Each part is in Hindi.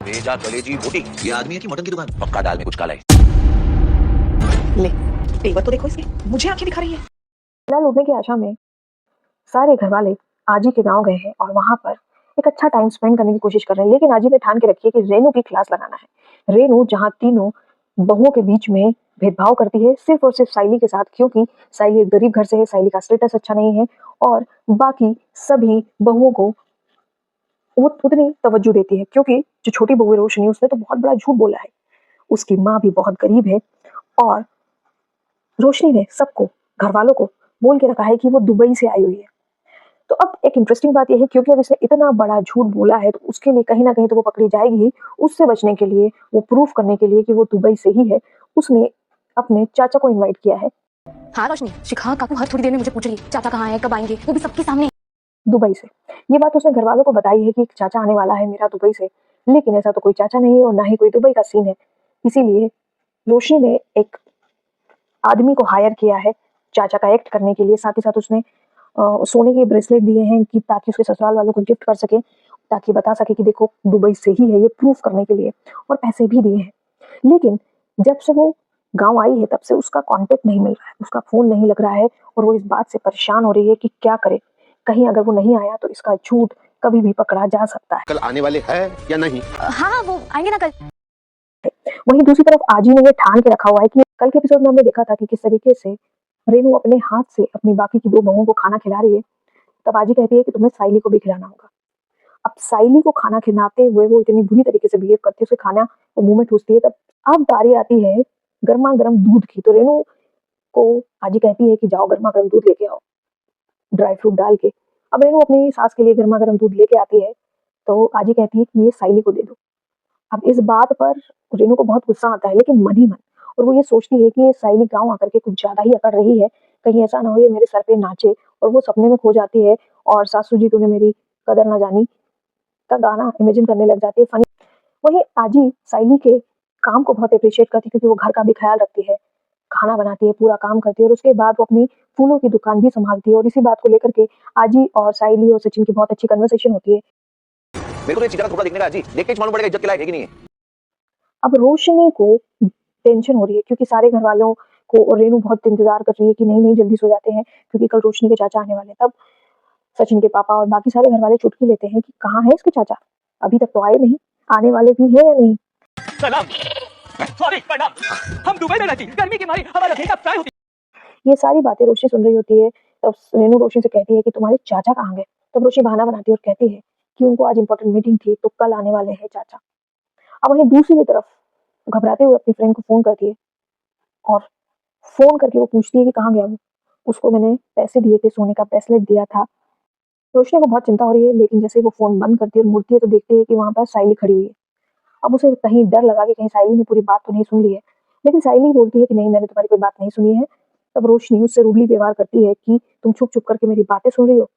भेजा कलेजी बोटी। ये आदमी है कि मटन की दुकान? पक्का दाल में कुछ काला है। ले, तेवर तो देखो इसके, मुझे आंखें दिखा रही है। मेला लूटने की आशा में सारे घर वाले आजी के गांव गए हैं और वहां पर एक अच्छा टाइम स्पेंड करने की कोशिश कर रहे हैं। लेकिन आजी ने ठान के रखी है कि रेनू की क्लास लगाना है। रेनू जहां तीनों बहुओं के बीच में भेदभाव करती है सिर्फ और सिर्फ साइली के साथ, क्योंकि साइली एक गरीब घर से है, साइली का स्टेटस अच्छा नहीं है और बाकी सभी बहुओं को वो उतनी तवज्जो देती है। क्योंकि जो छोटी बहू है रोशनी, उसने तो बहुत बड़ा झूठ बोला है। उसकी माँ भी बहुत गरीब है और रोशनी ने सबको, घर वालों को बोल के रखा है कि वो दुबई से आई हुई है। तो अब एक इंटरेस्टिंग बात यह है, क्योंकि अब इसने इतना बड़ा झूठ बोला है तो उसके लिए कहीं ना कहीं तो वो पकड़ी जाएगी ही। उससे बचने के लिए, वो प्रूफ करने के लिए कि वो दुबई से ही है, उसने अपने चाचा को इनवाइट किया है। हाँ रोशनी, शिखा काकू हर थोड़ी देर में मुझे पूछ रही है चाचा कहाँ है, कब आएंगे, वो भी सबके सामने। दुबई से ये बात उसने घर वालों को बताई है कि एक चाचा आने वाला है मेरा दुबई से, लेकिन ऐसा तो कोई चाचा नहीं है और ना ही कोई दुबई का सीन है। इसीलिए रोशनी ने एक आदमी को हायर किया है चाचा का एक्ट करने के लिए। साथ ही साथ उसने सोने के ब्रेसलेट दिए हैं कि ताकि उसके ससुराल वालों को गिफ्ट कर सके, ताकि बता सके कि देखो दुबई से ही है, ये प्रूफ करने के लिए, और पैसे भी दिए हैं। लेकिन जब से वो गांव आई है तब से उसका कांटेक्ट नहीं मिल रहा है, उसका फोन नहीं लग रहा है और वो इस बात से परेशान हो रही है कि क्या करे। कहीं अगर वो नहीं आया तो इसका झूठ कभी भी पकड़ा जा सकता है। कल आने वाले है या नहीं? हाँ वो आएंगे ना कल। वहीं दूसरी तरफ आजी ने ये ठान के रखा हुआ है कि कल के एपिसोड में हमने देखा था कि किस तरीके से रेनू अपने हाथ से अपनी बाकी की दो बहुओं को खाना खिला रही है। तब आजी कहती है कि तुम्हें साइली को भी खिलाना होगा। अब साइली को खाना खिलाते हुए वो इतनी बुरी तरीके से बिहेव करती है, उसके खाना वो मुंह में ठूसती है। तब अब बारी आती है गर्मा गर्म दूध की। तो रेनू को आजी कहती है कि जाओ गर्मा गर्म दूध लेके आओ, ड्राई फ्रूट डाल के। अब रेनू अपनी सास के लिए गर्मा गर्म दूध लेके आती है तो आजी कहती है कि ये साइली को दे दो। अब इस बात पर रेनू को बहुत गुस्सा आता है, लेकिन मन ही मन, और वो ये सोचती है कि ये साइली गांव आकर के कुछ ज्यादा ही अकड़ रही है, कहीं ऐसा ना हो ये मेरे सर पे नाचे और वो सपने में खो जाती है और सासू जी तूने मेरी कदर ना जानी का गाना इमेजिन करने लग जाती है, फनी। वहीं आजी साइली के काम को बहुत अप्रिशिएट करती है, क्योंकि वो घर का भी ख्याल रखती है, खाना बनाती है, पूरा काम करती है और उसके बाद वो अपनी फूलों की दुकान भी संभालती है। और इसी बात को लेकर के आजी और साइली और सचिन की बहुत अच्छी कन्वर्सेशन होती है। मेरे को तो चिकन थोड़ा देखने का जी, देख के मालूम पड़ेगा इज्जत के लायक है कि नहीं है। अब रोशनी को टेंशन हो रही है, क्योंकि सारे घर वालों को और रेनू बहुत इंतजार कर रही है कि नहीं नहीं जल्दी सो जाते हैं, क्योंकि कल रोशनी के चाचा आने वाले हैं। तब सचिन के पापा और बाकी सारे घर वाले चुटकी लेते हैं कि कहाँ है इसके चाचा, अभी तक तो आए नहीं, आने वाले भी है या नहीं। सलाम, सॉरी मैडम, हम दुबई में रहती, गर्मी की मारी हमारा मेकअप फ्राई होती। ये सारी बातें रोशनी सुन रही होती है। तब रेनू रोशनी से कहती है कि तुम्हारे चाचा कहाँ गए। तब रोशनी बहाना बनाती है और कहती है कि उनको आज इंपॉर्टेंट मीटिंग थी तो कल आने वाले हैं चाचा। अब वहीं दूसरी तरफ घबराते हुए अपनी फ्रेंड को फोन करती है और फोन करके वो पूछती है कि कहाँ गया वो, उसको मैंने पैसे दिए थे, सोने का ब्रेसलेट दिया था। रोशनी को बहुत चिंता हो रही है, लेकिन जैसे वो फोन बंद करती है और मुड़ती है तो देखती है कि वहां पर साइली खड़ी हुई है। अब उसे कहीं डर लगा कि कहीं साइली ने पूरी बात तो नहीं सुन ली है, लेकिन साइली बोलती है कि नहीं मैंने तुम्हारी कोई बात नहीं सुनी है। तब रोशनी उससे रूडली व्यवहार करती है कि तुम छुप छुप करके मेरी बातें सुन रही हो।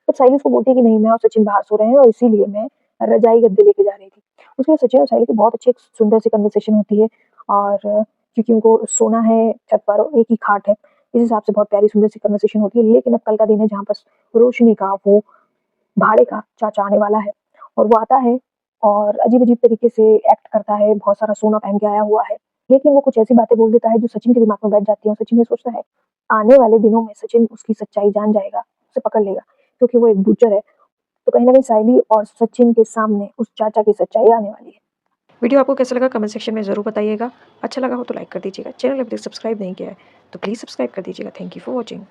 तब साइली उसको बोलती है कि नहीं मैं और सचिन बाहर सो रहे हैं और इसीलिए मैं रजाई गद्दे लेके जा रही थी। उसके बाद सचिन और साइली की बहुत अच्छी एक सुंदर सी कन्वर्सेशन होती है और क्योंकि उनको सोना है छत पर, एक ही खाट है, इस हिसाब से बहुत प्यारी सुंदर सी कन्वर्सेशन होती है। लेकिन अब कल का दिन है जहाँ पर रोशनी का वो भाड़े का चाचा आने वाला है और वो आता है और अजीब-अजीब तरीके से एक्ट करता है, बहुत सारा सोना पहन के आया हुआ है। लेकिन वो कुछ ऐसी बातें बोल देता है जो सचिन के दिमाग में बैठ जाती हैं और सचिन ये सोचता है, आने वाले दिनों में सचिन उसकी सच्चाई जान जाएगा, उसे पकड़ लेगा, क्योंकि वो एक बूचर है। तो कहीं न कहीं साइली और सचिन के सामने उस चाचा की सच्चाई आने वाली है। वीडियो आपको कैसा लगा कमेंट सेक्शन में ज़रूर बताइएगा। अच्छा लगा हो तो लाइक कर दीजिएगा। चैनल अभी तक सब्सक्राइब नहीं किया है तो प्लीज़ सब्सक्राइब कर दीजिएगा। Thank you for watching.